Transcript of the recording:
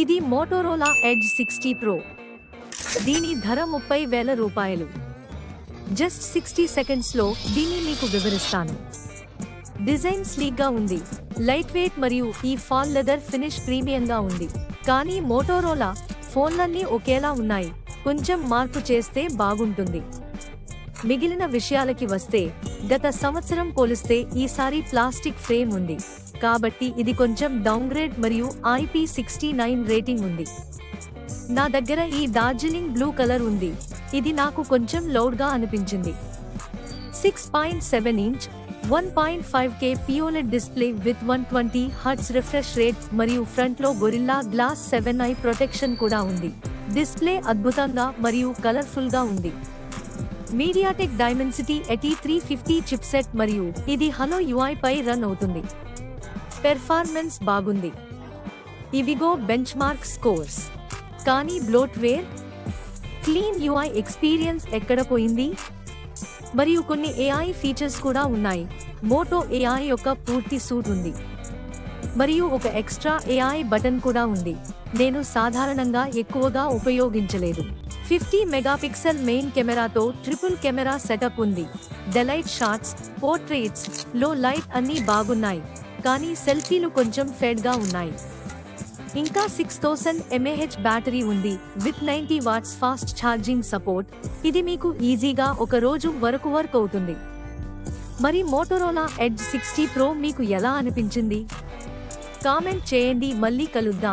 ఇది Motorola edge 60 pro. దీని ధర 30,000 రూపాయలు. జస్ట్ 60 సెకండ్స్లో దీన్ని మీకు వివరిస్తాను. డిజైన్ స్లీక్గా ఉంది, లైట్ వెయిట్ మరియు ఈ ఫాల్ లెదర్ ఫినిష్ ప్రీమియంగా ఉంది. కానీ మోటోరోలా ఫోన్లన్నీ ఒకేలా ఉన్నాయి, కొంచెం మార్పు చేస్తే బాగుంటుంది. మిగిలిన విషయాలకి వస్తే, గత సంవత్సరం పోలిస్తే ఈసారి ప్లాస్టిక్ ఫ్రేమ్ ఉంది, కాబట్టి ఇది కొంచెం డౌన్గ్రేడ్ మరియు IP69 రేటింగ్ ఉంది. నా దగ్గర ఈ డార్జిలింగ్ బ్లూ కలర్ ఉంది, ఇది నాకు కొంచెం లౌడ్గా అనిపించింది. 6.7 inch 1.5K pOLED display with 120 hertz refresh rate మరియు ఫ్రంట్లో గొరిల్లా గ్లాస్ 7i ప్రొటెక్షన్ కూడా ఉంది. డిస్ప్లే అద్భుతంగా మరియు కలర్ఫుల్గా ఉంది. మీడియాటెక్ డైమెన్సిటీ ET350 చిప్సెట్ మరియు ఇది హలో UI పై రన్ అవుతుంది. పెర్ఫార్మెన్స్ బాగుంది. ఇవిగో బెంచ్ మార్క్ స్కోర్స్. కానీ బ్లోట్వేర్, క్లీన్ UI ఎక్స్పీరియన్స్ ఎక్కడ పోయింది? మరియు కొన్ని AI ఫీచర్స్ కూడా ఉన్నాయి. మోటో AI యొక్క పూర్తి సూట్ ఉంది మరియు ఒక ఎక్స్ట్రా AI బటన్ కూడా ఉంది. నేను సాధారణంగా ఎక్కువగా ఉపయోగించలేదు. 50 మెగాపిక్సెల్ మెయిన్ కెమెరాతో ట్రిపుల్ కెమెరా సెటప్ ఉంది. డెలైట్ షాట్స్, పోర్ట్రేట్స్, లో లైట్ అన్నీ బాగున్నాయి, కానీ సెల్ఫీలు కొంచెం ఫెడ్గా ఉన్నాయి. ఇంకా 6000 mAh బ్యాటరీ ఉంది with 90 watts fast charging support. ఇది మీకు ఈజీగా ఒక రోజు వరకు వర్క్ అవుతుంది. మరి మోటోరోలా ఎడ్జ్ 60 ప్రో మీకు ఎలా అనిపించింది? కామెంట్ చేయండి. మళ్ళీ కలుద్దాం.